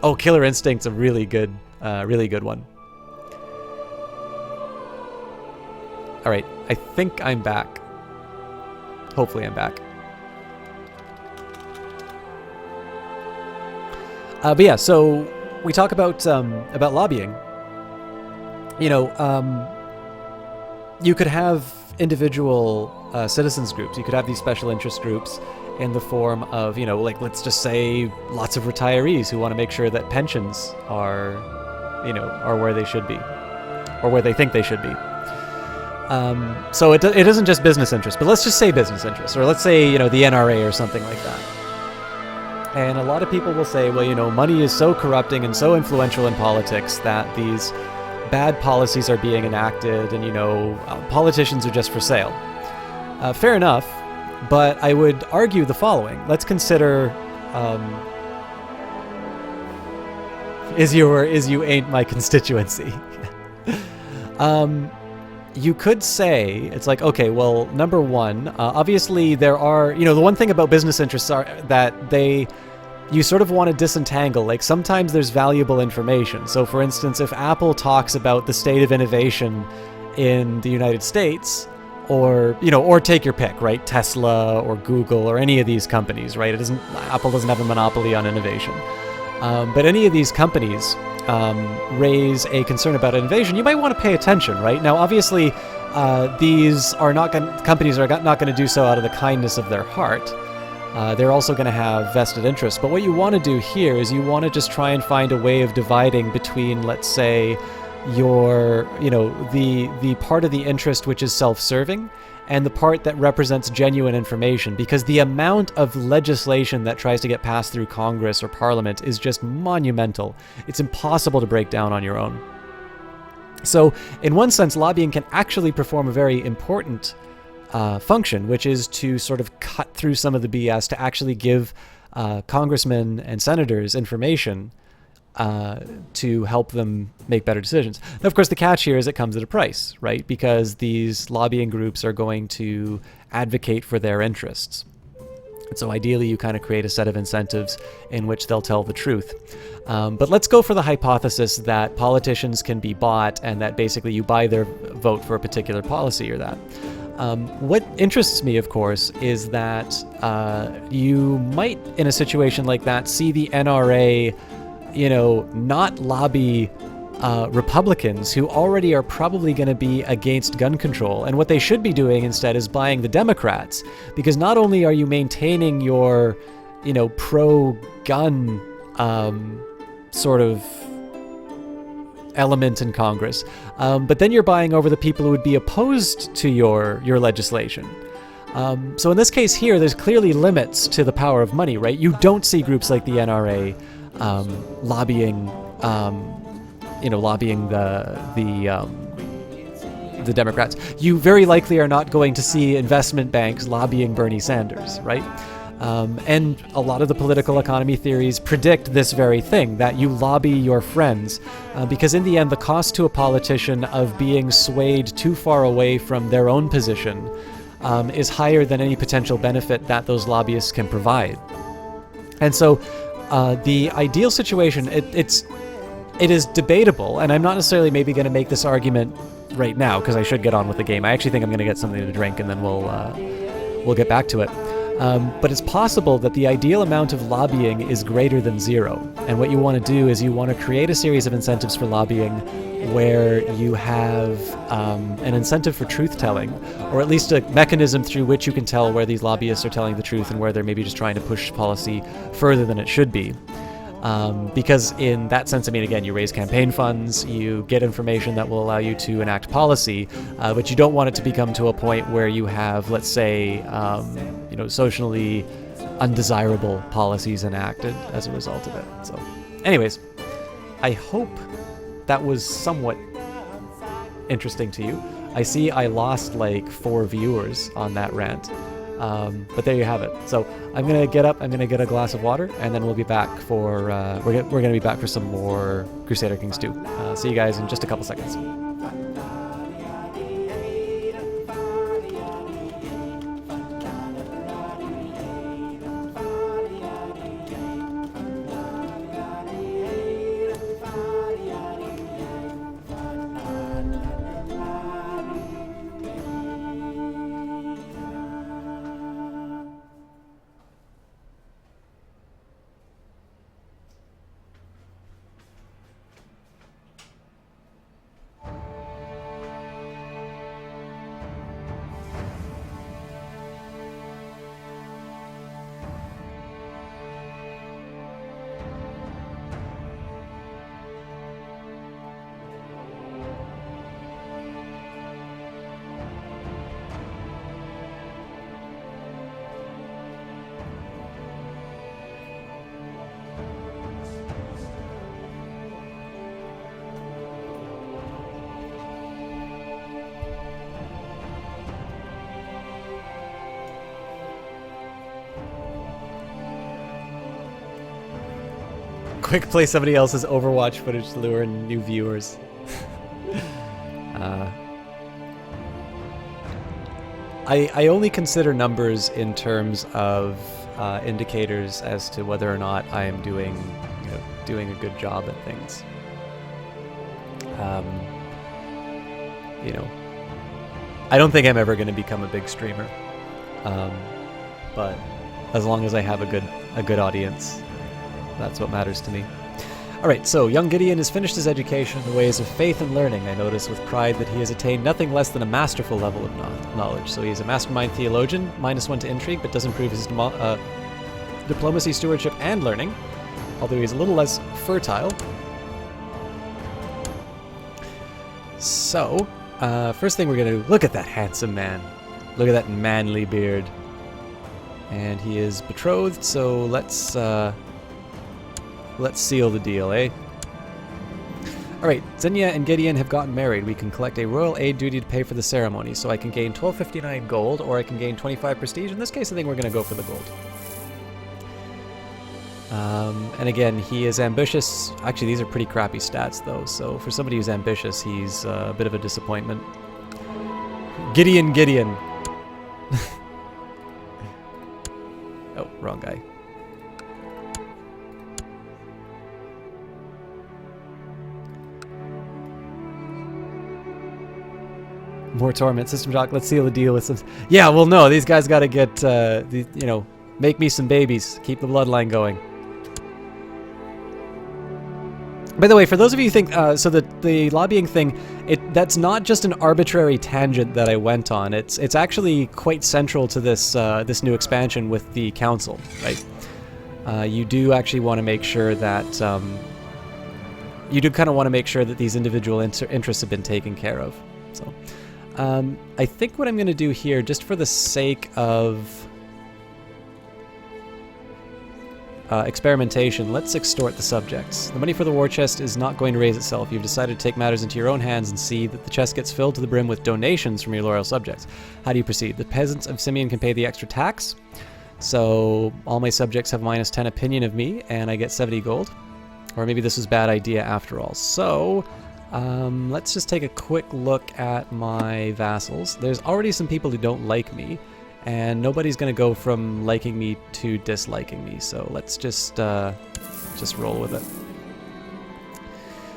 Oh, Killer Instinct's a really good one. All right, I think I'm back. Hopefully I'm back. But yeah, so we talk about lobbying. You know, you could have individual citizens groups. You could have these special interest groups in the form of, you know, like, let's just say lots of retirees who want to make sure that pensions are, you know, are where they should be, or where they think they should be. So it isn't just business interests, but let's just say business interests, or let's say, you know, the NRA or something like that. And a lot of people will say, well, you know, money is so corrupting and so influential in politics that these bad policies are being enacted, and, you know, politicians are just for sale. Fair enough, but I would argue the following. Let's consider, is you ain't my constituency. You could say, it's like, okay, well, number one, obviously there are, you know, the one thing about business interests are that you sort of want to disentangle. Like, sometimes there's valuable information. So for instance, if Apple talks about the state of innovation in the United States, or, you know, or take your pick, right? Tesla or Google or any of these companies, right? Apple doesn't have a monopoly on innovation. But any of these companies raise a concern about innovation, you might want to pay attention, right? Now, obviously, companies are not going to do so out of the kindness of their heart. They're also going to have vested interests. But what you want to do here is you want to just try and find a way of dividing between, let's say, the part of the interest which is self-serving and the part that represents genuine information, because the amount of legislation that tries to get passed through Congress or Parliament is just monumental. It's impossible to break down on your own. So in one sense, lobbying can actually perform a very important function, which is to sort of cut through some of the BS to actually give congressmen and senators information to help them make better decisions. Now, of course, the catch here is it comes at a price, right? Because these lobbying groups are going to advocate for their interests. And so ideally, you kind of create a set of incentives in which they'll tell the truth. But let's go for the hypothesis that politicians can be bought and that basically you buy their vote for a particular policy or that. What interests me, of course, is that you might, in a situation like that, see the NRA, you know, not lobby Republicans who already are probably going to be against gun control. And what they should be doing instead is buying the Democrats, because not only are you maintaining your, you know, pro-gun sort of element in Congress, but then you're buying over the people who would be opposed to your legislation. So in this case here, there's clearly limits to the power of money, right? You don't see groups like the NRA lobbying the Democrats. You very likely are not going to see investment banks lobbying Bernie Sanders, right? And a lot of the political economy theories predict this very thing, that you lobby your friends, because in the end, the cost to a politician of being swayed too far away from their own position is higher than any potential benefit that those lobbyists can provide. And so the ideal situation, it is debatable, and I'm not necessarily maybe going to make this argument right now because I should get on with the game. I actually think I'm going to get something to drink and then we'll get back to it. But it's possible that the ideal amount of lobbying is greater than zero. And what you want to do is you want to create a series of incentives for lobbying where you have an incentive for truth-telling, or at least a mechanism through which you can tell where these lobbyists are telling the truth and where they're maybe just trying to push policy further than it should be. Because in that sense, I mean, again, you raise campaign funds, you get information that will allow you to enact policy, but you don't want it to become to a point where you have, let's say, socially undesirable policies enacted as a result of it. So, anyways, I hope that was somewhat interesting to you. I see I lost like 4 viewers on that rant. But there you have it. So I'm gonna get up, I'm gonna get a glass of water, and then we'll be back for we're gonna be back for some more Crusader Kings 2. See you guys in just a couple seconds. Quick play somebody else's Overwatch footage to lure in new viewers. I only consider numbers in terms of indicators as to whether or not I am doing a good job at things. I don't think I'm ever going to become a big streamer, but as long as I have a good audience, that's what matters to me. All right, so young Gideon has finished his education in the ways of faith and learning. I notice with pride that he has attained nothing less than a masterful level of knowledge. So he's a mastermind theologian, -1 to intrigue, but does improve his diplomacy, stewardship, and learning, although he's a little less fertile. So, first thing we're going to do, look at that handsome man. Look at that manly beard. And he is betrothed, so let's seal the deal, eh? Alright, Xenia and Gideon have gotten married. We can collect a royal aid duty to pay for the ceremony, so I can gain 1259 gold, or I can gain 25 prestige. In this case, I think we're going to go for the gold. And again, he is ambitious. Actually, these are pretty crappy stats, though, so for somebody who's ambitious, he's a bit of a disappointment. Gideon! Oh, wrong guy. More torment, System Shock. Let's seal the deal with some. Yeah, well, no, these guys got to get, make me some babies, keep the bloodline going. By the way, for those of you who think, so the lobbying thing, that's not just an arbitrary tangent that I went on. It's actually quite central to this this new expansion with the council, right? You do actually want to make sure that these individual interests have been taken care of. So, I think what I'm going to do here, just for the sake of experimentation, let's extort the subjects. The money for the war chest is not going to raise itself. You've decided to take matters into your own hands and see that the chest gets filled to the brim with donations from your loyal subjects. How do you proceed? The peasants of Simeon can pay the extra tax. So all my subjects have -10 opinion of me, and I get 70 gold. Or maybe this was a bad idea after all. So let's just take a quick look at my vassals. There's already some people who don't like me, and nobody's going to go from liking me to disliking me, so let's just roll with it.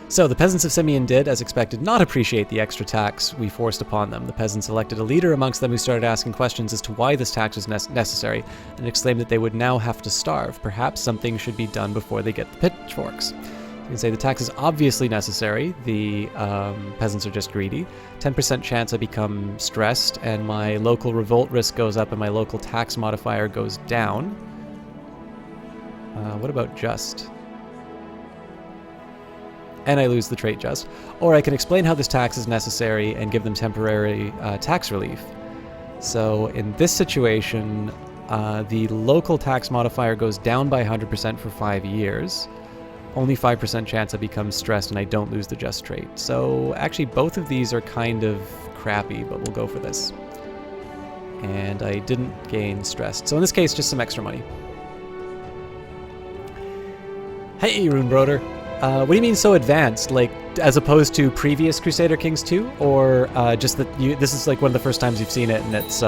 So the peasants of Simeon did, as expected, not appreciate the extra tax we forced upon them. The peasants elected a leader amongst them who started asking questions as to why this tax was necessary, and exclaimed that they would now have to starve. Perhaps something should be done before they get the pitchforks. You can say the tax is obviously necessary. The peasants are just greedy. 10% chance I become stressed, and my local revolt risk goes up, and my local tax modifier goes down. What about just? And I lose the trait just. Or I can explain how this tax is necessary and give them temporary tax relief. So in this situation, the local tax modifier goes down by 100% for 5 years. Only 5% chance I become stressed and I don't lose the just trait. So actually both of these are kind of crappy, but we'll go for this. And I didn't gain stressed. So in this case, just some extra money. Hey, Runebroder. What do you mean so advanced? Like, as opposed to previous Crusader Kings 2? Or just that this is like one of the first times you've seen it and it's,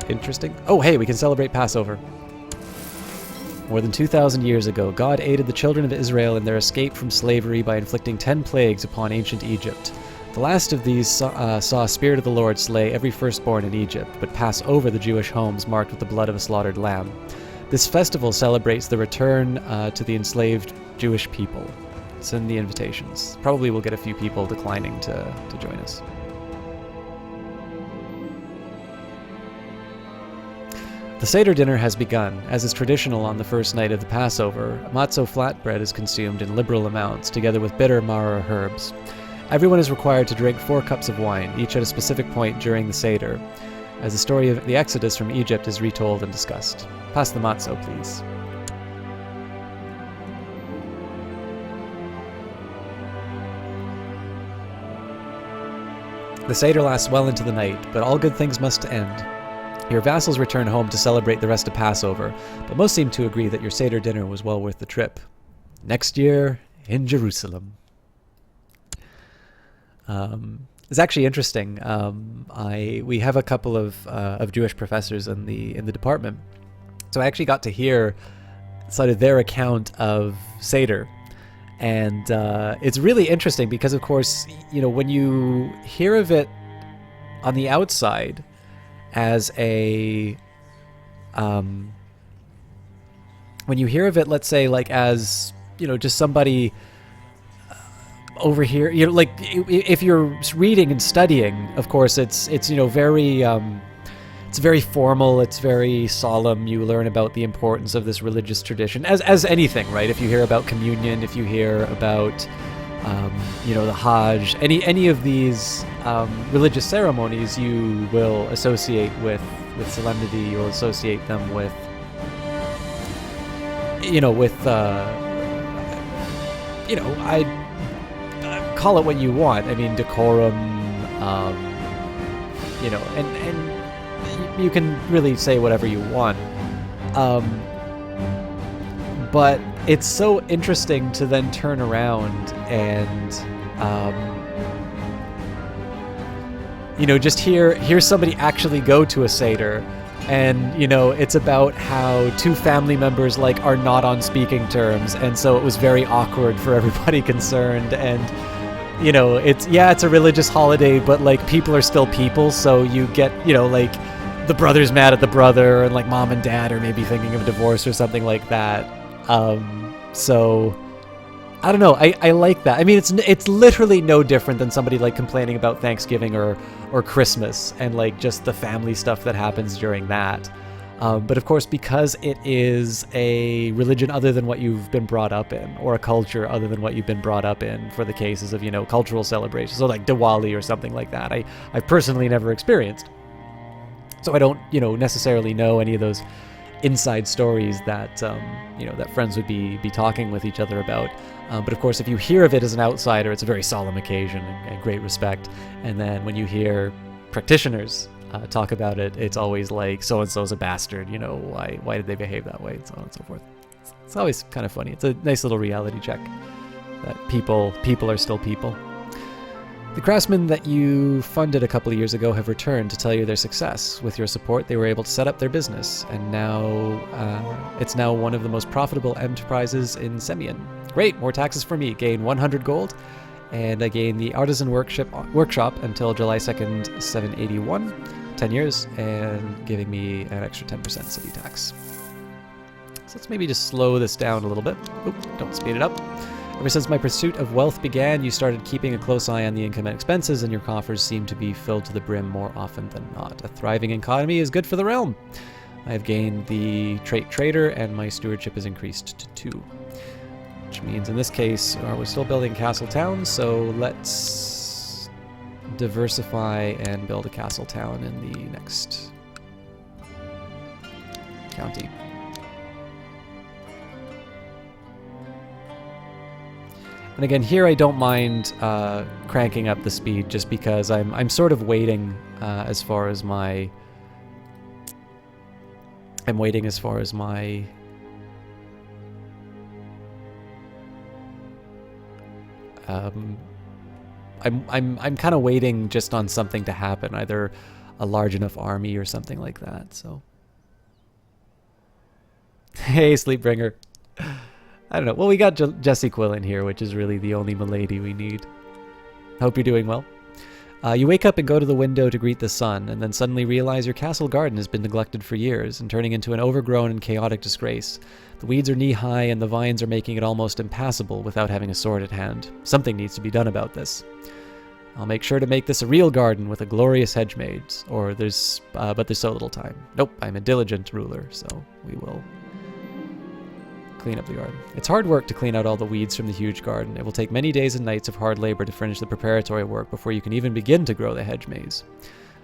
interesting? Oh, hey, we can celebrate Passover. More than 2,000 years ago, God aided the children of Israel in their escape from slavery by inflicting 10 plagues upon ancient Egypt. The last of these saw a spirit of the Lord slay every firstborn in Egypt, but pass over the Jewish homes marked with the blood of a slaughtered lamb. This festival celebrates the return to the enslaved Jewish people. Send the invitations. Probably we'll get a few people declining to join us. The Seder dinner has begun. As is traditional on the first night of the Passover, matzo flatbread is consumed in liberal amounts, together with bitter maror herbs. Everyone is required to drink 4 cups of wine, each at a specific point during the Seder, as the story of the Exodus from Egypt is retold and discussed. Pass the matzo, please. The Seder lasts well into the night, but all good things must end. Your vassals return home to celebrate the rest of Passover, but most seem to agree that your Seder dinner was well worth the trip. Next year in Jerusalem. It's actually interesting. We have a couple of Jewish professors in the department, so I actually got to hear sort of their account of Seder, and it's really interesting because, of course, you know, when you hear of it on the outside as a when you hear of it, let's say, like, as, you know, just somebody over here, you know, like, if you're reading and studying, of course, it's you know, very it's very formal, it's very solemn. You learn about the importance of this religious tradition, as anything, right? If you hear about communion, if you hear about you know, the Hajj, any of these religious ceremonies, you will associate with solemnity. You'll associate them with, you know, with you know, I call it what you want. I mean, decorum, you know, and you can really say whatever you want. But it's so interesting to then turn around and, you know, just hear somebody actually go to a Seder, and, you know, it's about how two family members, like, are not on speaking terms, and so it was very awkward for everybody concerned. And, you know, it's a religious holiday, but, like, people are still people, so you get, you know, like, the brother's mad at the brother, and, like, mom and dad are maybe thinking of divorce or something like that. So I don't know. I like that. I mean, it's literally no different than somebody, like, complaining about Thanksgiving or Christmas and, like, just the family stuff that happens during that. But of course, because it is a religion other than what you've been brought up in, or a culture other than what you've been brought up in, for the cases of, you know, cultural celebrations, so like Diwali or something like that, I've personally never experienced. So I don't, you know, necessarily know any of those inside stories that you know, that friends would be talking with each other about. But of course, if you hear of it as an outsider, it's a very solemn occasion and great respect. And then when you hear practitioners talk about it, it's always like, so and so's a bastard. You know, why did they behave that way, and so on and so forth. It's always kind of funny. It's a nice little reality check that people are still people. The craftsmen that you funded a couple of years ago have returned to tell you their success. With your support, they were able to set up their business, and now it's now one of the most profitable enterprises in Semyon. Great, more taxes for me. Gain 100 gold, and I gain the artisan workshop until July 2nd, 781, 10 years, and giving me an extra 10% city tax. So let's maybe just slow this down a little bit. Oop, don't speed it up. Ever since my pursuit of wealth began, you started keeping a close eye on the income and expenses, and your coffers seem to be filled to the brim more often than not. A thriving economy is good for the realm. I have gained the trait trader, and my stewardship is increased to 2. Which means in this case, we're still building castle towns, so let's diversify and build a castle town in the next county. And again, here I don't mind cranking up the speed, just because I'm sort of waiting as far as my I'm kind of waiting just on something to happen, either a large enough army or something like that. So, hey, Sleepbringer. I don't know. Well, we got Jessie Quill in here, which is really the only milady we need. Hope you're doing well. You wake up and go to the window to greet the sun, and then suddenly realize your castle garden has been neglected for years and turning into an overgrown and chaotic disgrace. The weeds are knee-high, and the vines are making it almost impassable without having a sword at hand. Something needs to be done about this. I'll make sure to make this a real garden with a glorious hedge maze, but there's so little time. Nope, I'm a diligent ruler, so we will clean up the garden. It's hard work to clean out all the weeds from the huge garden. It will take many days and nights of hard labor to finish the preparatory work before you can even begin to grow the hedge maze.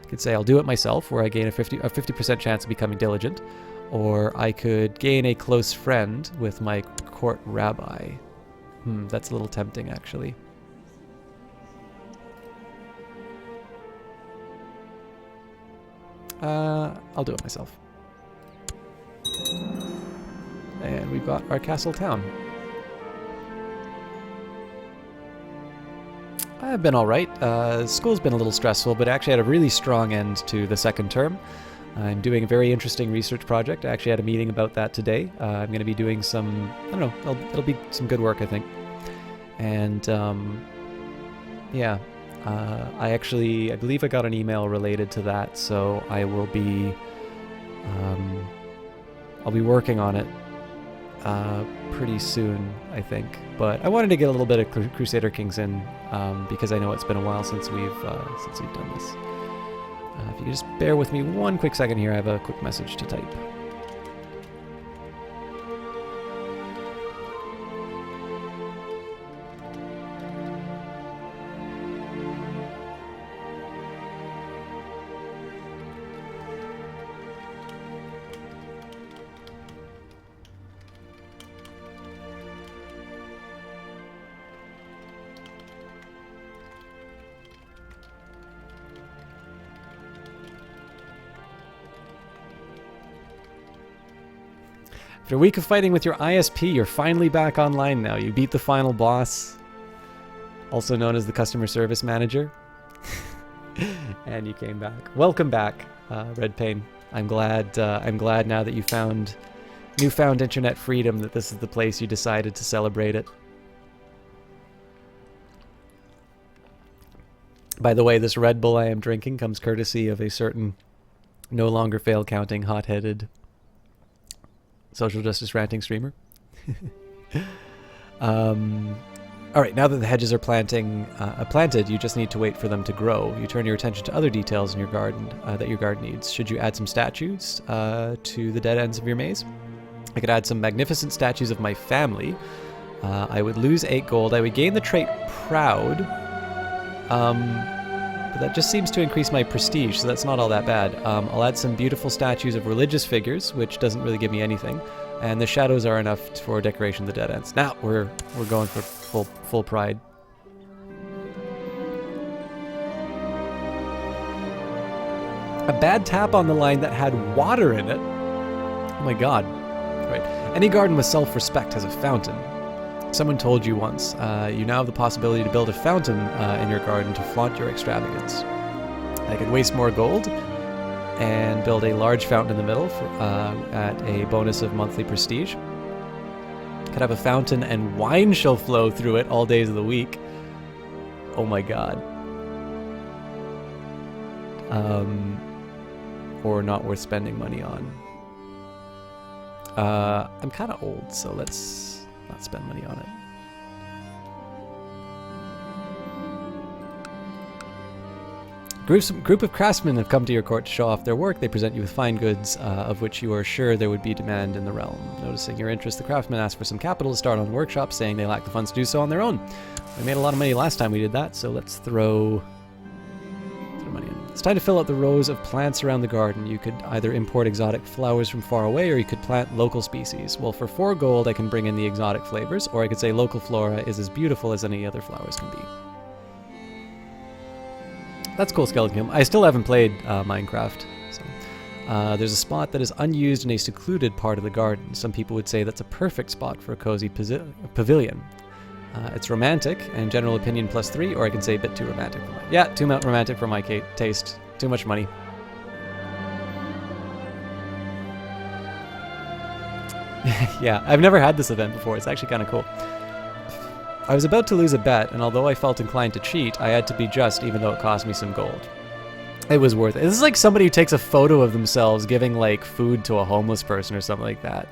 I could say I'll do it myself, where I gain a 50% chance of becoming diligent, or I could gain a close friend with my court rabbi. That's a little tempting, actually. I'll do it myself. And we've got our castle town. I've been alright. School's been a little stressful, but actually had a really strong end to the second term. I'm doing a very interesting research project. I actually had a meeting about that today. I'm going to be doing some, I don't know, it'll be some good work, I think. And, yeah, I believe I got an email related to that, so I will be, I'll be working on it pretty soon, I think. But I wanted to get a little bit of Crusader Kings in, because I know it's been a while since we've done this. If you could just bear with me one quick second here, I have a quick message to type. After a week of fighting with your ISP, you're finally back online now. You beat the final boss, also known as the customer service manager. And you came back. Welcome back, Red Pain. I'm glad now that you found newfound internet freedom that this is the place you decided to celebrate it. By the way, this Red Bull I am drinking comes courtesy of a certain no longer fail counting hot-headed social justice ranting streamer. All right, now that the hedges are planted, you just need to wait for them to grow. You turn your attention to other details in your garden that your garden needs. Should you add some statues to the dead ends of your maze? I could add some magnificent statues of my family. I would lose 8 gold. I would gain the trait Proud. But that just seems to increase my prestige, so that's not all that bad. I'll add some beautiful statues of religious figures, which doesn't really give me anything. And the shadows are enough for decoration of the dead ends. Now we're going for full pride. A bad tap on the line that had water in it. Oh my god. Right. Any garden with self-respect has a fountain. Someone told you once, you now have the possibility to build a fountain in your garden to flaunt your extravagance. I could waste more gold and build a large fountain in the middle at a bonus of monthly prestige. Could have a fountain and wine shall flow through it all days of the week. Oh my god. Or not worth spending money on. I'm kind of old, so let's not spend money on it. Group of craftsmen have come to your court to show off their work. They present you with fine goods, of which you are sure there would be demand in the realm. Noticing your interest, the craftsmen ask for some capital to start on the workshop, saying they lack the funds to do so on their own. We made a lot of money last time we did that, so let's throw money in. It's time to fill out the rows of plants around the garden. You could either import exotic flowers from far away, or you could plant local species. Well, for 4 gold, I can bring in the exotic flavors, or I could say local flora is as beautiful as any other flowers can be. That's cool, Skeleton Kiln. I still haven't played Minecraft. So. There's a spot that is unused in a secluded part of the garden. Some people would say that's a perfect spot for a cozy pavilion. It's romantic, and general opinion +3, or I can say a bit too romantic for my... Yeah, too romantic for my taste. Too much money. Yeah, I've never had this event before. It's actually kind of cool. I was about to lose a bet, and although I felt inclined to cheat, I had to be just, even though it cost me some gold. It was worth it. This is like somebody who takes a photo of themselves giving, like, food to a homeless person or something like that.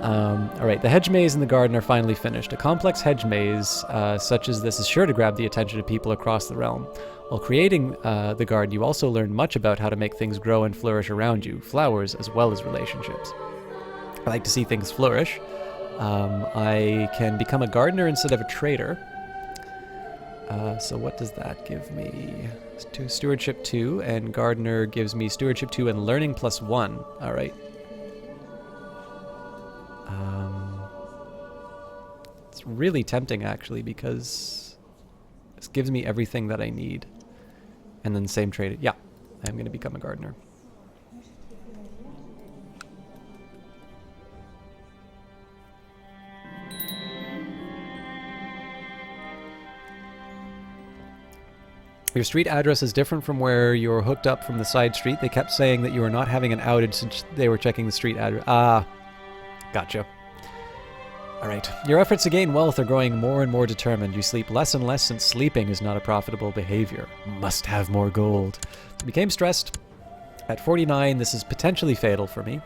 Alright, the hedge maze and the garden are finally finished. A complex hedge maze such as this is sure to grab the attention of people across the realm. While creating the garden, you also learn much about how to make things grow and flourish around you, flowers as well as relationships. I like to see things flourish. I can become a gardener instead of a trader. So what does that give me? Stewardship 2, and gardener gives me stewardship 2 and learning +1. Alright. It's really tempting, actually, because this gives me everything that I need. And then same trade. Yeah. I'm going to become a gardener. Your street address is different from where you're hooked up from the side street. They kept saying that you were not having an outage since they were checking the street address. Ah, gotcha. Alright. Your efforts to gain wealth are growing more and more determined. You sleep less and less since sleeping is not a profitable behavior. Must have more gold. Became stressed. At 49, this is potentially fatal for me.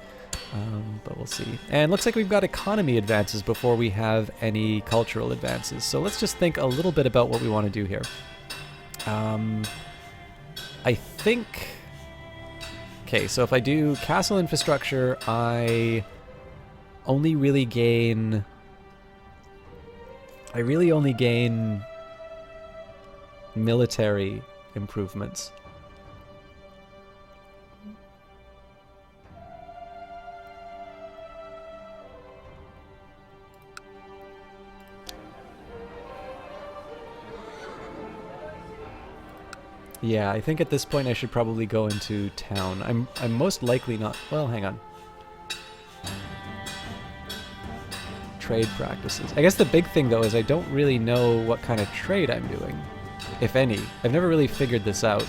But we'll see. And looks like we've got economy advances before we have any cultural advances. So let's just think a little bit about what we want to do here. I think... Okay, so if I do castle infrastructure, I only really gain... I really only gain military improvements. Yeah, I think at this point I should probably go into town. I'm most likely not... Well, hang on. Trade practices. I guess the big thing, though, is I don't really know what kind of trade I'm doing, if any. I've never really figured this out.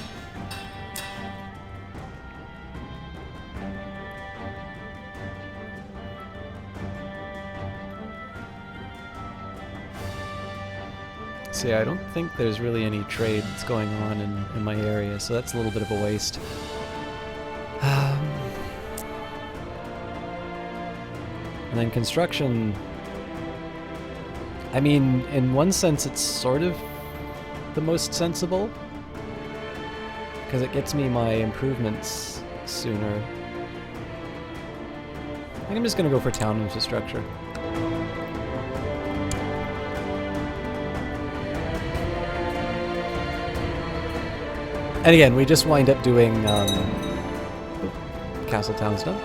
So yeah, I don't think there's really any trade that's going on in my area, so that's a little bit of a waste. And then construction... I mean, in one sense, it's sort of the most sensible, because it gets me my improvements sooner. I think I'm just going to go for town infrastructure. And again, we just wind up doing castle town stuff.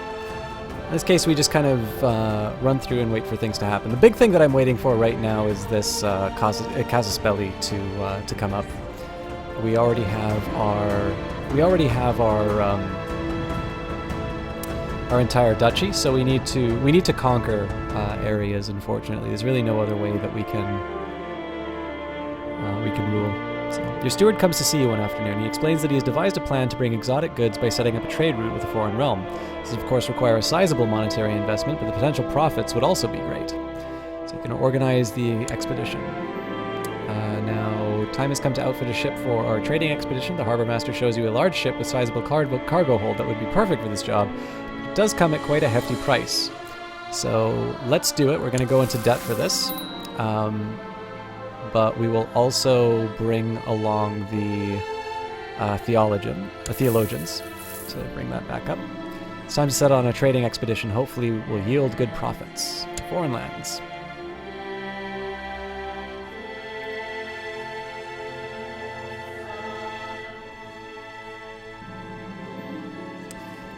In this case, we just kind of run through and wait for things to happen. The big thing that I'm waiting for right now is this Casus Belli to come up. We already have our entire duchy, so we need to conquer areas. Unfortunately, there's really no other way that we can rule. So, your steward comes to see you one afternoon. He explains that he has devised a plan to bring exotic goods by setting up a trade route with a foreign realm. This would, of course, require a sizable monetary investment, but the potential profits would also be great. So you can organize the expedition. Now, time has come to outfit a ship for our trading expedition. The harbor master shows you a large ship with sizable cargo hold that would be perfect for this job. It does come at quite a hefty price. So let's do it. We're going to go into debt for this. But we will also bring along the theologians. So bring that back up. It's time to set on a trading expedition. Hopefully will yield good profits. Foreign lands.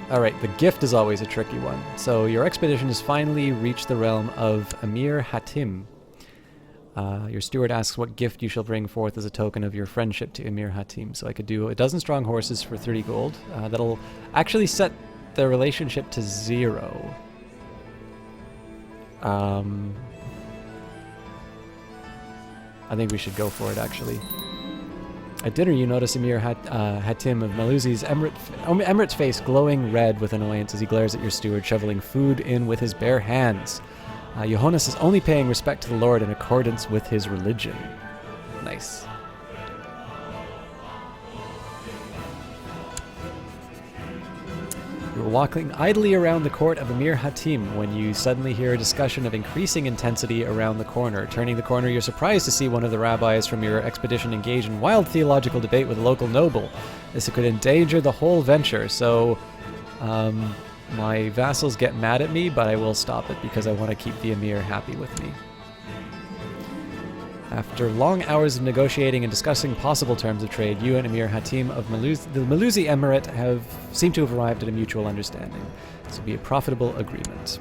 Alright, the gift is always a tricky one. So your expedition has finally reached the realm of Emir Hatim. Your steward asks what gift you shall bring forth as a token of your friendship to Emir Hatim. So I could do a dozen strong horses for 30 gold. That'll actually set the relationship to 0. I think we should go for it, actually. At dinner, you notice Emir Hatim of Maluzi's Emirate's face glowing red with annoyance as he glares at your steward, shoveling food in with his bare hands. Johannes is only paying respect to the Lord in accordance with his religion. Nice. You were walking idly around the court of Emir Hatim when you suddenly hear a discussion of increasing intensity around the corner. Turning the corner, you're surprised to see one of the rabbis from your expedition engage in wild theological debate with a local noble. This could endanger the whole venture, so my vassals get mad at me, but I will stop it because I want to keep the Emir happy with me. After long hours of negotiating and discussing possible terms of trade, you and Emir Hatim of the Maluzi Emirate seem to have arrived at a mutual understanding. This will be a profitable agreement.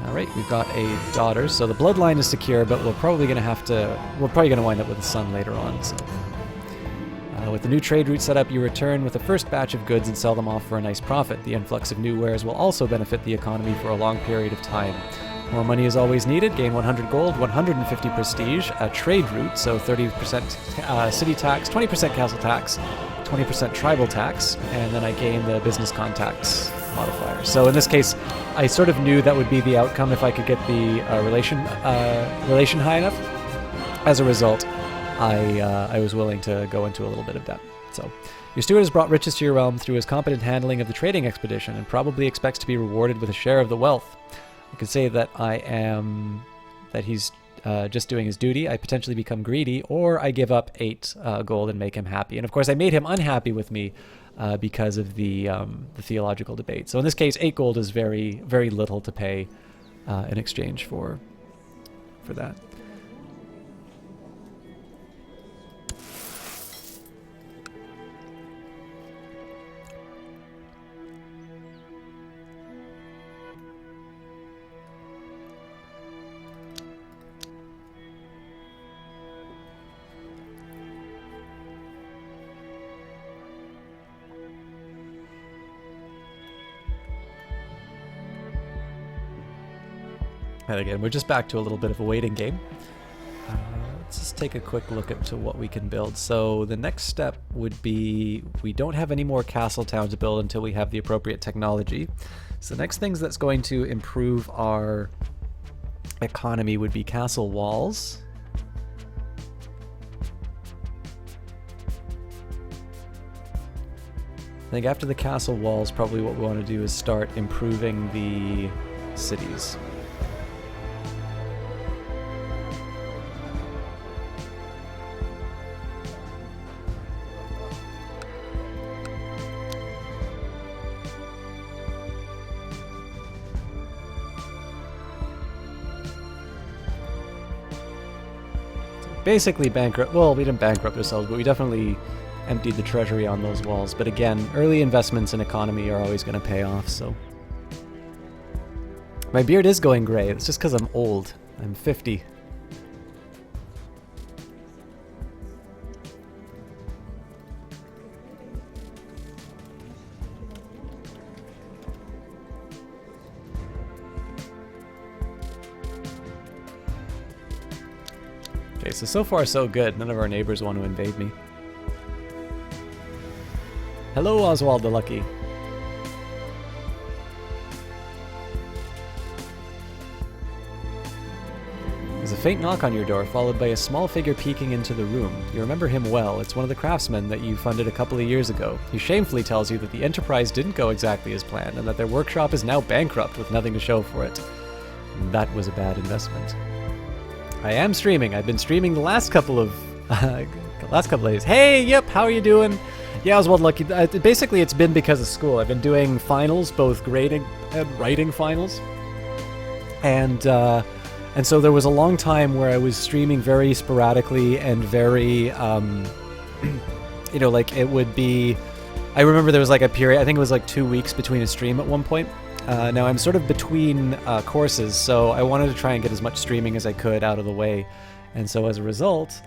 Alright, we've got a daughter, so the bloodline is secure, but we're probably going to wind up with a son later on. So. With the new trade route set up, you return with the first batch of goods and sell them off for a nice profit. The influx of new wares will also benefit the economy for a long period of time. More money is always needed. Gain 100 gold, 150 prestige. A trade route, so 30% city tax, 20% castle tax, 20% tribal tax, and then I gain the business contacts modifier. So in this case, I sort of knew that would be the outcome if I could get the relation high enough. As a result, I was willing to go into a little bit of debt. So, your steward has brought riches to your realm through his competent handling of the trading expedition and probably expects to be rewarded with a share of the wealth. I could say that that he's just doing his duty. I potentially become greedy, or I give up 8 gold and make him happy. And of course, I made him unhappy with me because of the theological debate. So in this case, 8 gold is very, very little to pay in exchange for that. And again, we're just back to a little bit of a waiting game. Let's just take a quick look at what we can build. So the next step would be, we don't have any more castle towns to build until we have the appropriate technology. So the next things that's going to improve our economy would be castle walls. I think after the castle walls, probably what we want to do is start improving the cities. Basically bankrupt. Well, we didn't bankrupt ourselves, but we definitely emptied the treasury on those walls. But again, early investments in economy are always going to pay off, so. My beard is going gray. It's just because I'm old. I'm 50. Okay, so far so good. None of our neighbors want to invade me. Hello, Oswald the Lucky. There's a faint knock on your door, followed by a small figure peeking into the room. You remember him well. It's one of the craftsmen that you funded a couple of years ago. He shamefully tells you that the enterprise didn't go exactly as planned, and that their workshop is now bankrupt with nothing to show for it. That was a bad investment. I am streaming. I've been streaming the last couple of days. Hey, yep, how are you doing? Yeah, Oswald Lucky. Basically, it's been because of school. I've been doing finals, both grading and writing finals. And so there was a long time where I was streaming very sporadically and very, you know, like it would be, I remember there was like a period, I think it was like 2 weeks between a stream at one point. Now I'm sort of between courses, so I wanted to try and get as much streaming as I could out of the way, and so as a result,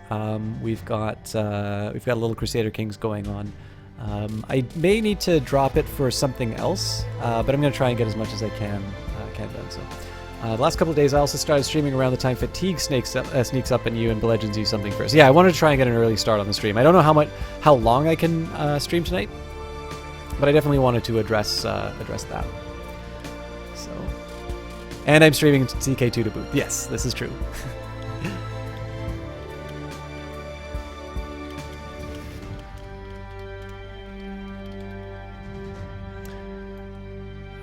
we've got a little Crusader Kings going on. I may need to drop it for something else, but I'm going to try and get as much as I can done. So the last couple of days, I also started streaming around the time fatigue sneaks up on you and belegends you something first. Yeah, I wanted to try and get an early start on the stream. I don't know how long I can stream tonight, but I definitely wanted to address that. And I'm streaming CK2 to boot. Yes, this is true.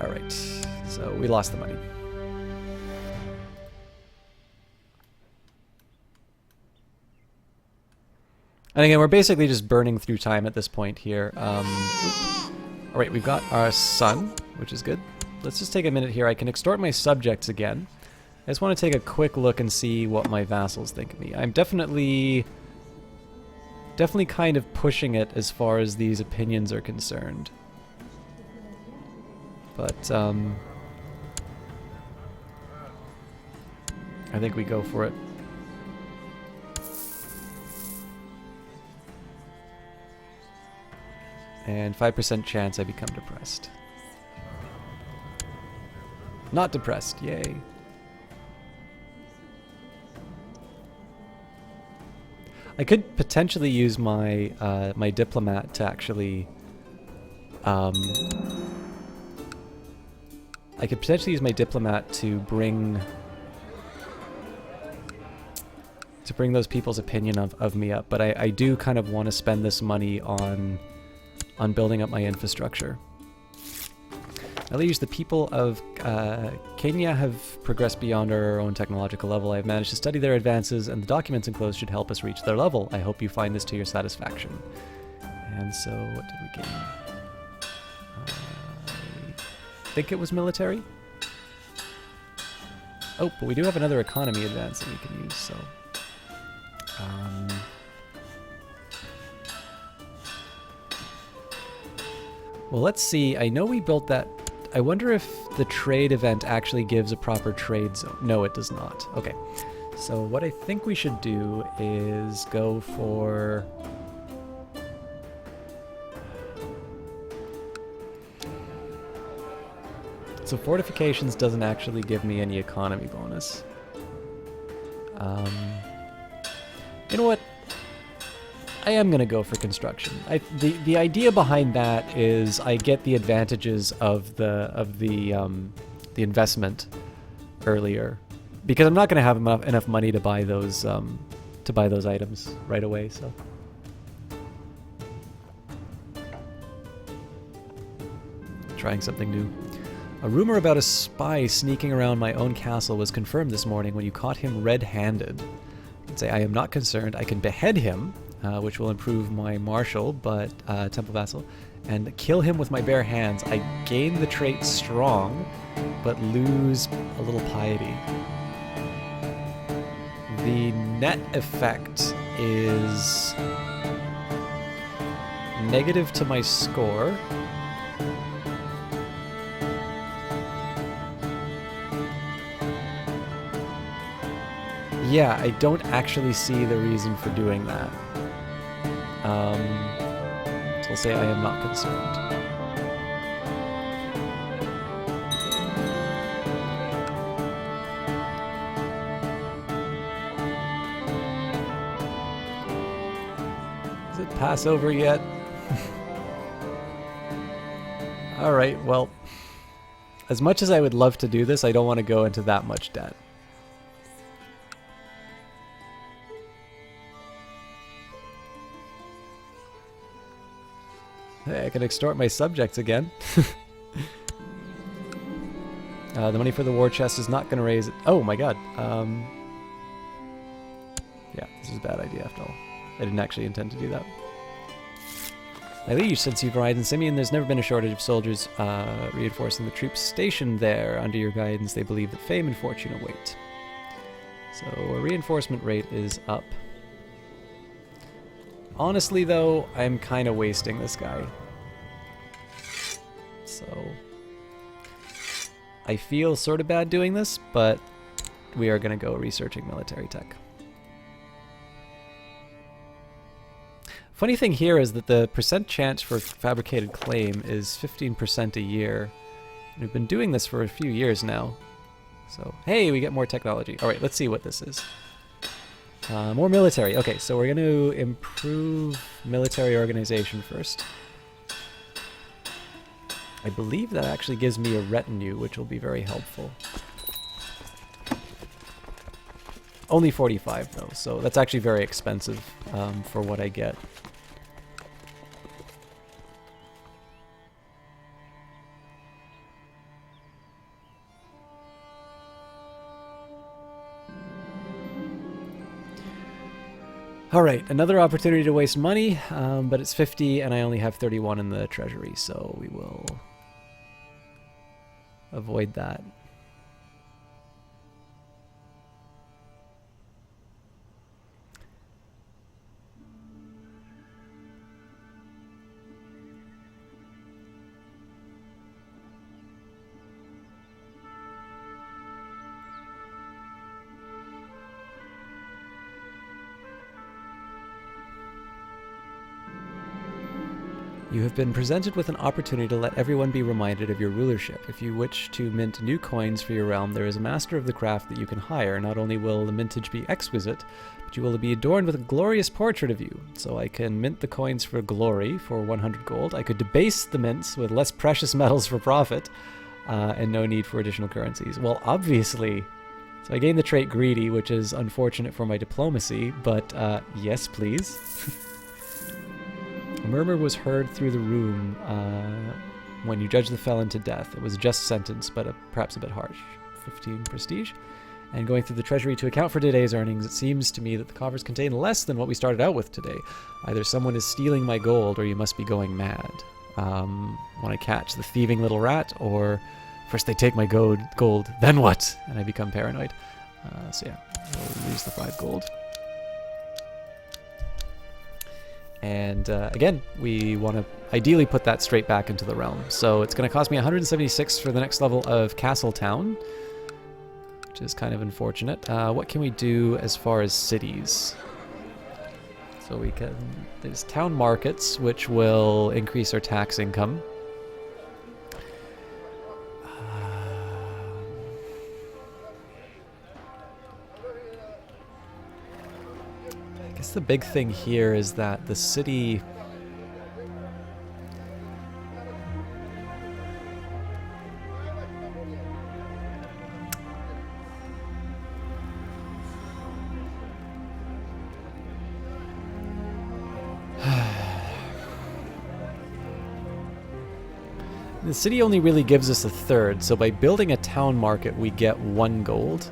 Alright, so we lost the money. And again, we're basically just burning through time at this point here. Alright, we've got our son, which is good. Let's just take a minute here. I can extort my subjects again. I just want to take a quick look and see what my vassals think of me. I'm definitely kind of pushing it as far as these opinions are concerned. But, I think we go for it. And 5% chance I become depressed. Not depressed, yay. I could potentially use my my diplomat to actually I could potentially use my diplomat to bring those people's opinion of me up, but I do kind of want to spend this money on building up my infrastructure. Elias, the people of Kenya have progressed beyond our own technological level. I have managed to study their advances, and the documents enclosed should help us reach their level. I hope you find this to your satisfaction. And so, what did we gain? I think it was military? Oh, but we do have another economy advance that we can use, so... well, let's see. I know we built that... I wonder if the trade event actually gives a proper trade zone. No, it does not. Okay. So what I think we should do is go for... So fortifications doesn't actually give me any economy bonus. You know what? I am gonna go for construction. The idea behind that is I get the advantages of the investment earlier, because I'm not gonna have enough money to buy those items right away. So. Trying something new. A rumor about a spy sneaking around my own castle was confirmed this morning when you caught him red-handed. I'd say I am not concerned. I can behead him, which will improve my martial, but temple vassal, and kill him with my bare hands. I gain the trait strong, but lose a little piety. The net effect is negative to my score. Yeah, I don't actually see the reason for doing that. So I'll say I am not concerned. Does it pass over yet? Alright, well, as much as I would love to do this, I don't want to go into that much debt. Hey, I can extort my subjects again. The money for the war chest is not going to raise it. Oh my god. Yeah, this is a bad idea after all. I didn't actually intend to do that. My liege, since you've arrived in Simeon, there's never been a shortage of soldiers reinforcing the troops stationed there. Under your guidance, they believe that fame and fortune await. So, our reinforcement rate is up. Honestly, though, I'm kind of wasting this guy. So, I feel sort of bad doing this, but we are going to go researching military tech. Funny thing here is that the percent chance for fabricated claim is 15% a year. And we've been doing this for a few years now. So, hey, we get more technology. All right, let's see what this is. More military. Okay, so we're going to improve military organization first. I believe that actually gives me a retinue, which will be very helpful. Only 45 though, so that's actually very expensive for what I get. Alright, another opportunity to waste money, but it's 50 and I only have 31 in the treasury, so we will avoid that. You have been presented with an opportunity to let everyone be reminded of your rulership. If you wish to mint new coins for your realm, there is a master of the craft that you can hire. Not only will the mintage be exquisite, but you will be adorned with a glorious portrait of you. So I can mint the coins for glory for 100 gold. I could debase the mints with less precious metals for profit, and no need for additional currencies. Well, obviously, so I gain the trait greedy, which is unfortunate for my diplomacy, but yes, please. A murmur was heard through the room when you judged the felon to death. It was a just sentence, but perhaps a bit harsh. 15 prestige. And going through the treasury to account for today's earnings, it seems to me that the coffers contain less than what we started out with today. Either someone is stealing my gold, or you must be going mad. Want to catch the thieving little rat, or first they take my gold, then what? And I become paranoid. So yeah, we'll lose the 5 gold. And again, we want to ideally put that straight back into the realm. So it's going to cost me 176 for the next level of Castle Town, which is kind of unfortunate. What can we do as far as cities? So we can, there's town markets, which will increase our tax income. I guess the big thing here is that the city... The city only really gives us a third, so by building a town market, we get 1 gold.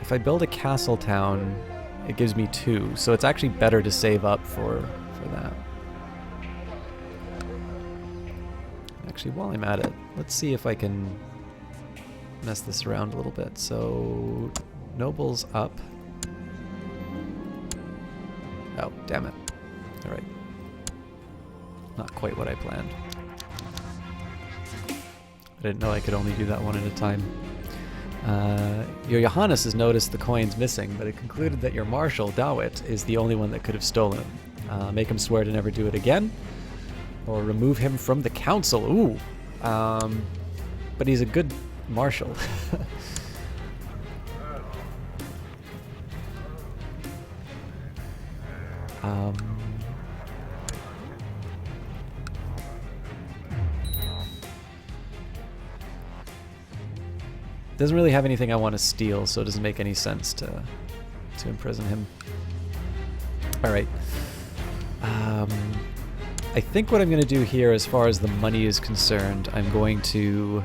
If I build a castle town, it gives me 2, so it's actually better to save up for that. Actually, while I'm at it, let's see if I can mess this around a little bit. So, nobles up. Oh, damn it. Alright. Not quite what I planned. I didn't know I could only do that one at a time. Your Johannes has noticed the coins missing, but it concluded that your Marshal, Dawit, is the only one that could have stolen them. Make him swear to never do it again, or remove him from the council. Ooh! But he's a good Marshal. Doesn't really have anything I want to steal, so it doesn't make any sense to imprison him. All right. I think what I'm going to do here, as far as the money is concerned, I'm going to...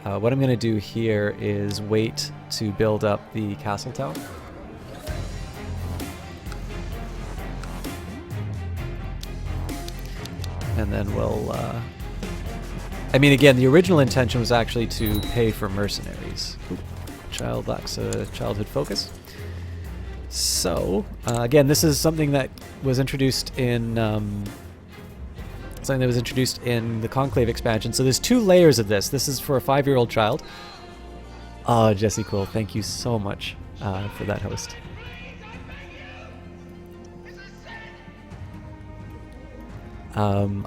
what I'm going to do here is wait to build up the castle town. And then we'll, I mean, again, the original intention was actually to pay for mercenaries. Oop, child lacks a childhood focus. So, again, this is something that was introduced in, the Conclave expansion. So there's 2 layers of this. This is for a 5-year-old child. Oh, Jesse Quill, thank you so much for that host.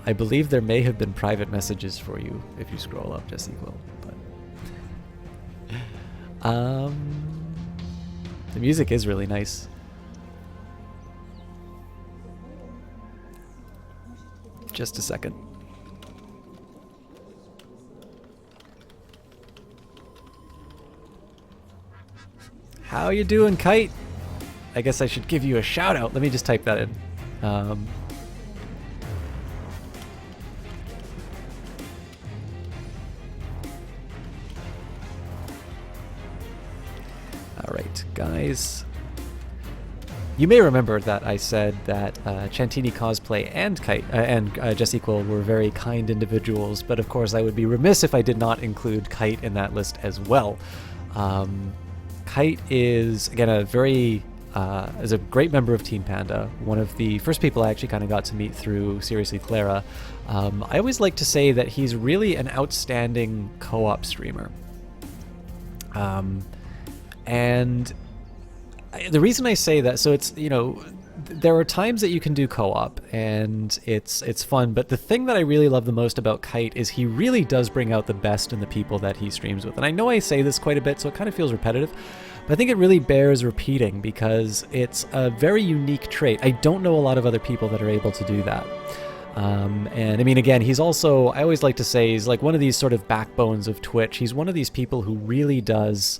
I believe there may have been private messages for you if you scroll up, Jesse Quill. But the music is really nice. Just a second. How you doing, Kite? I guess I should give you a shout out. Let me just type that in. Alright, guys. You may remember that I said that Chantini Cosplay and Kite and Jesse Quill were very kind individuals, but of course I would be remiss if I did not include Kite in that list as well. Kite is, again, is a great member of Team Panda, one of the first people I actually kind of got to meet through Seriously Clara. I always like to say that he's really an outstanding co-op streamer. And the reason I say that, so it's, there are times that you can do co-op and it's fun, but the thing that I really love the most about Kite is he really does bring out the best in the people that he streams with. And I know I say this quite a bit, so it kind of feels repetitive, but I think it really bears repeating because it's a very unique trait. I don't know a lot of other people that are able to do that. And I mean, again, he's also, I always like to say, he's like one of these sort of backbones of Twitch. He's one of these people who really does,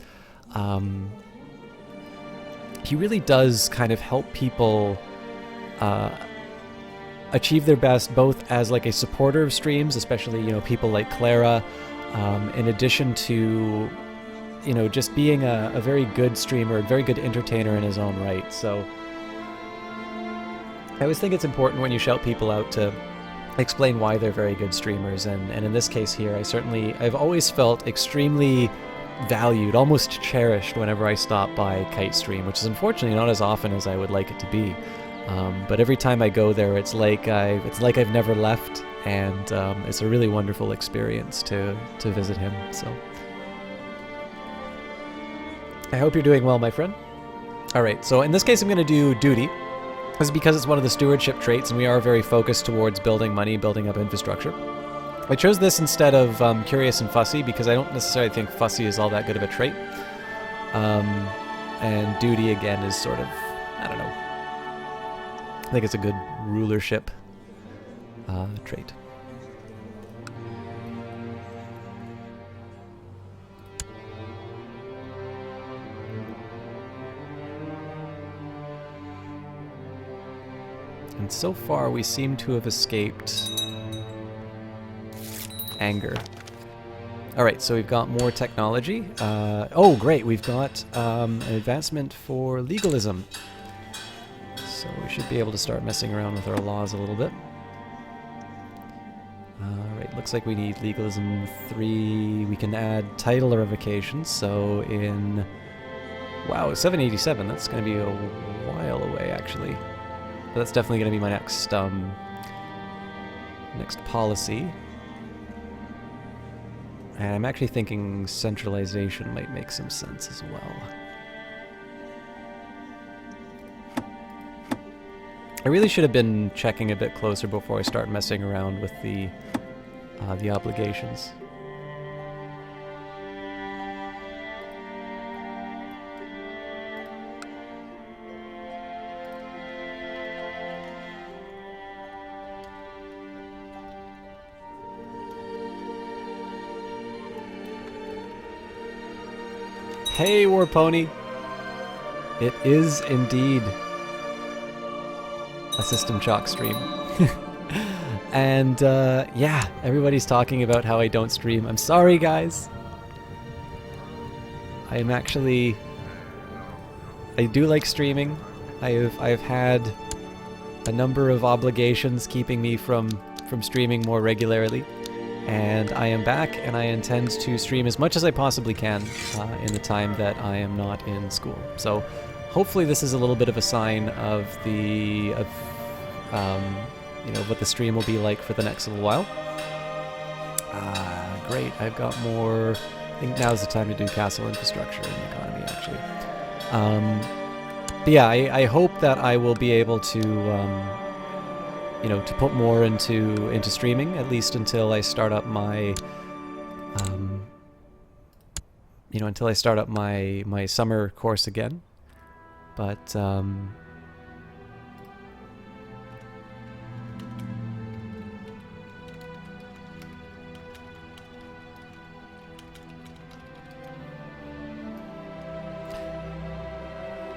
kind of help people achieve their best, both as like a supporter of streams, especially, people like Clara, in addition to, just being a very good streamer, a very good entertainer in his own right. So I always think it's important when you shout people out to explain why they're very good streamers, and in this case here, I've always felt extremely valued, almost cherished whenever I stop by Kite Stream, which is unfortunately not as often as I would like it to be. But every time I go there, it's like I've never left, and it's a really wonderful experience to visit him. So I hope you're doing well, my friend. All right, so in this case, I'm going to do duty. This is because it's one of the stewardship traits, and we are very focused towards building money, building up infrastructure. I chose this instead of curious and fussy because I don't necessarily think fussy is all that good of a trait. And duty, again, is sort of, I don't know. I think it's a good rulership trait. And so far, we seem to have escaped anger. All right, so we've got more technology. Oh, great, we've got an advancement for legalism. So we should be able to start messing around with our laws a little bit. All right, looks like we need legalism 3. We can add title revocation. So in, wow, 787, that's going to be a while away, actually. But that's definitely going to be my next policy. And I'm actually thinking centralization might make some sense as well. I really should have been checking a bit closer before I start messing around with the obligations. Hey, Warpony! It is indeed a System Shock stream. And, yeah, everybody's talking about how I don't stream. I'm sorry, guys. I do like streaming. I've had a number of obligations keeping me from streaming more regularly. And I am back, and I intend to stream as much as I possibly can in the time that I am not in school. So hopefully this is a little bit of a sign of what the stream will be like for the next little while. Great, I've got more. I think now's the time to do castle infrastructure and economy, actually. But yeah, I hope that I will be able to to put more into streaming, at least until I start up my, my summer course again. But,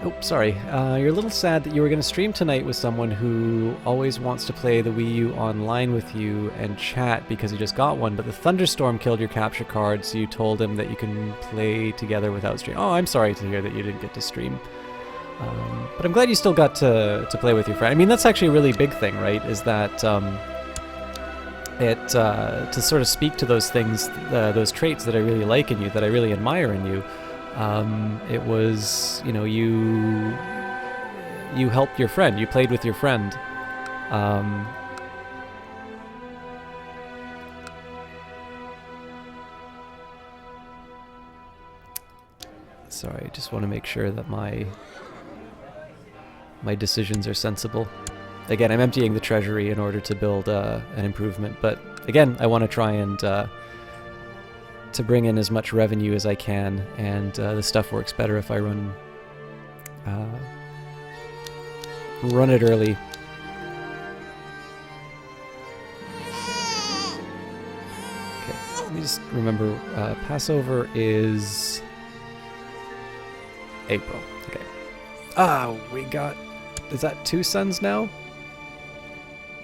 oh, sorry. You're a little sad that you were going to stream tonight with someone who always wants to play the Wii U online with you and chat because he just got one, but the thunderstorm killed your capture card, so you told him that you can play together without stream. Oh, I'm sorry to hear that you didn't get to stream. But I'm glad you still got to play with your friend. I mean, that's actually a really big thing, right? Is that to sort of speak to those things, those traits that I really like in you, that I really admire in you. It was, you helped your friend, you played with your friend. Sorry, I just want to make sure that my decisions are sensible. Again, I'm emptying the treasury in order to build an improvement, but again, I want to try and to bring in as much revenue as I can, and the stuff works better if I run it early. Okay, let me just remember, Passover is April. Okay. Ah, we got... Is that 2 sons now?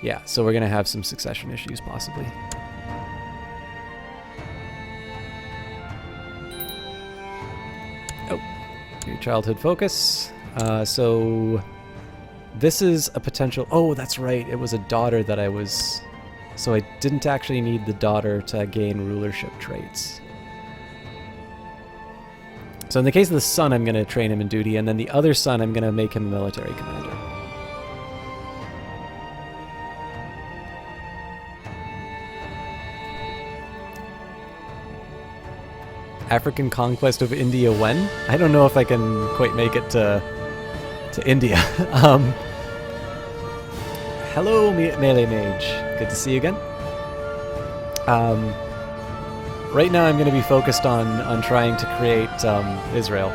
Yeah, so we're going to have some succession issues, possibly. Oh, your childhood focus. So this is a potential... Oh, that's right. It was a daughter that I was... So I didn't actually need the daughter to gain rulership traits. So in the case of the son, I'm going to train him in duty, and then the other son, I'm going to make him a military commander. African conquest of India when? I don't know if I can quite make it to India. Hello, Melee Mage. Good to see you again. Right now I'm going to be focused on trying to create Israel.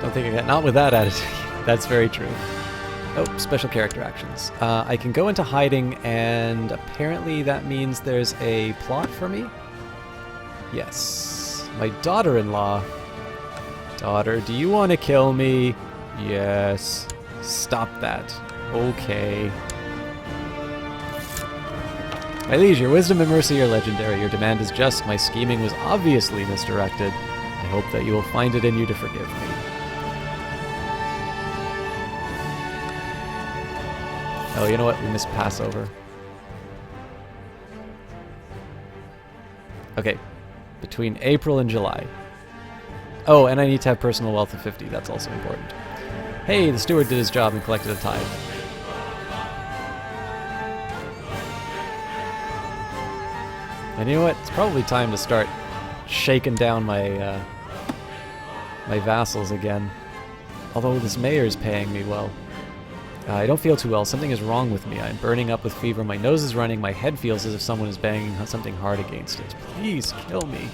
Don't think I got... Not with that attitude. That's very true. Oh, special character actions. I can go into hiding, and apparently that means there's a plot for me? Yes. My daughter-in-law. Daughter, do you want to kill me? Yes. Stop that. Okay. My liege, your wisdom and mercy are legendary. Your demand is just. My scheming was obviously misdirected. I hope that you will find it in you to forgive me. Oh, you know what? We missed Passover. Okay. Between April and July. Oh, and I need to have personal wealth of 50. That's also important. Hey, the steward did his job and collected a tithe. And you know what? It's probably time to start shaking down my my vassals again. Although this mayor is paying me well. I don't feel too well. Something is wrong with me. I'm burning up with fever. My nose is running. My head feels as if someone is banging something hard against it. Please kill me.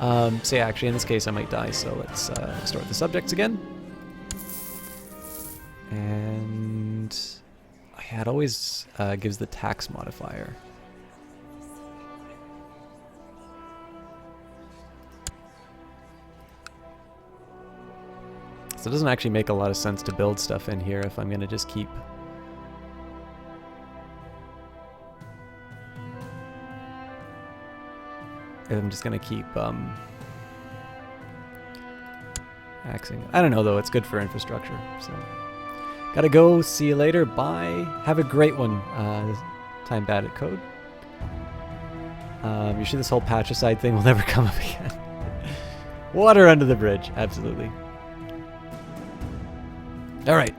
So yeah, actually in this case I might die, so let's start the subjects again. And... yeah, it always gives the tax modifier. So it doesn't actually make a lot of sense to build stuff in here if I'm going to just keep... I'm just going to keep axing. I don't know though, it's good for infrastructure. So gotta go, see you later, bye. Have a great one. Time bad at code. You sure this whole patricide thing will never come up again? Water under the bridge, absolutely. All right.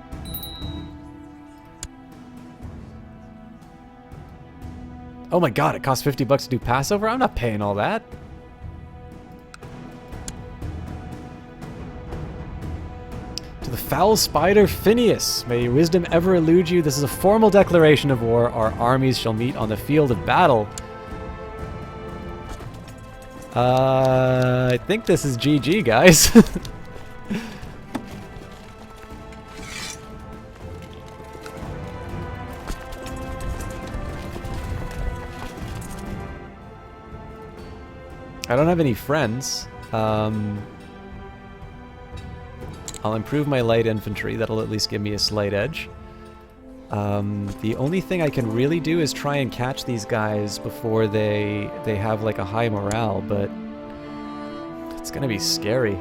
Oh my god, it costs $50 to do Passover? I'm not paying all that. To the foul spider Phineas, may your wisdom ever elude you. This is a formal declaration of war. Our armies shall meet on the field of battle. I think this is GG, guys. I don't have any friends. I'll improve my light infantry. That'll at least give me a slight edge. The only thing I can really do is try and catch these guys before they have like a high morale, but it's gonna be scary.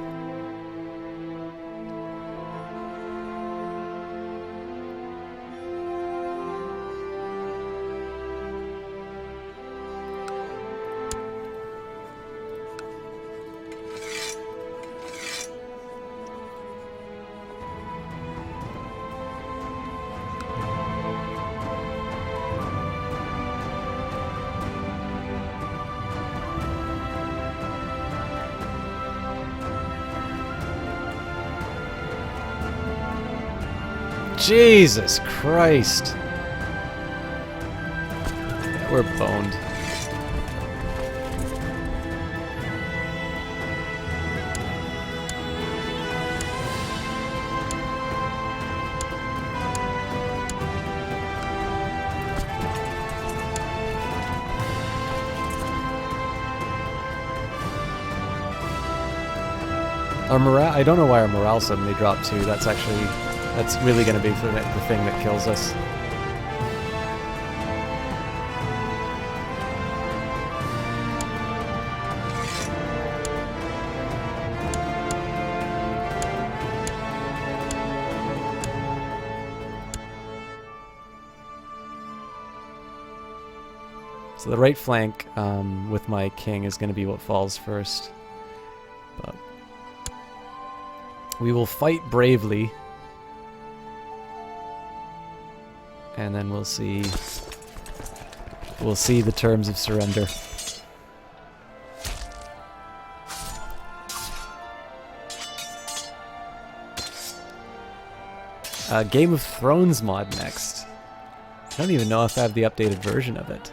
Jesus Christ. Yeah, we're boned. Our morale, I don't know why our morale suddenly dropped too. That's really going to be the thing that kills us. So the right flank with my king is going to be what falls first. But we will fight bravely. And then we'll see the terms of surrender. Game of Thrones mod next. I don't even know if I have the updated version of it.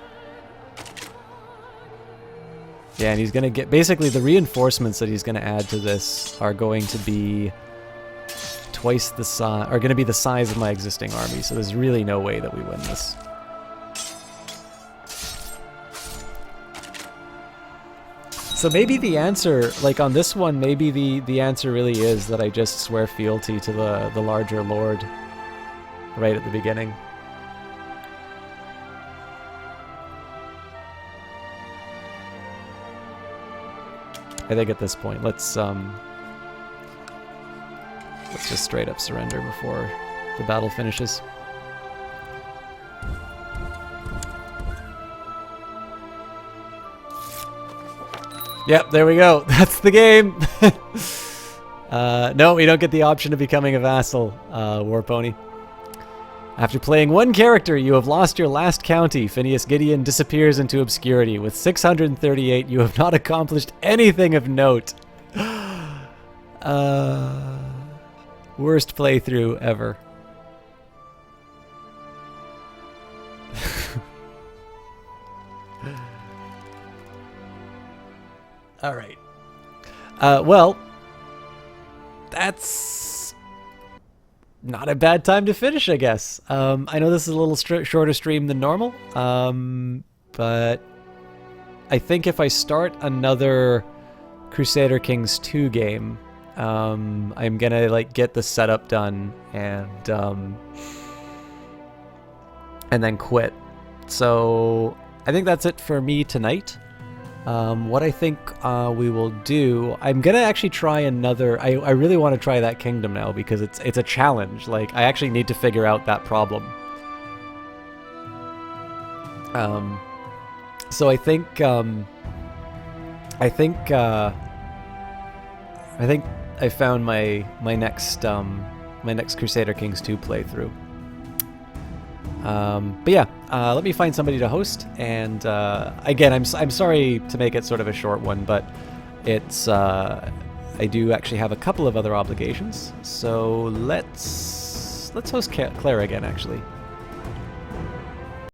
Yeah, and he's gonna get, basically the reinforcements that he's gonna add to this are going to be twice the size, are gonna be the size of my existing army, so there's really no way that we win this. So maybe the answer, like on this one, maybe the answer really is that I just swear fealty to the larger lord right at the beginning. I think at this point, let's just straight up surrender before the battle finishes. Yep, there we go. That's the game. No, we don't get the option of becoming a vassal, Warpony. After playing one character, you have lost your last county. Phineas Gideon disappears into obscurity. With 638, you have not accomplished anything of note. Worst playthrough ever. All right. Well, that's not a bad time to finish, I guess. I know this is a little shorter stream than normal, but I think if I start another Crusader Kings 2 game, I'm gonna like get the setup done and then quit. So I think that's it for me tonight. What I think we will do, I'm gonna actually try another. I really want to try that kingdom now because it's a challenge. Like I actually need to figure out that problem. So I think I found my next Crusader Kings 2 playthrough. But yeah, let me find somebody to host, and again, I'm sorry to make it sort of a short one, but it's I do actually have a couple of other obligations, so let's host Claire again, actually.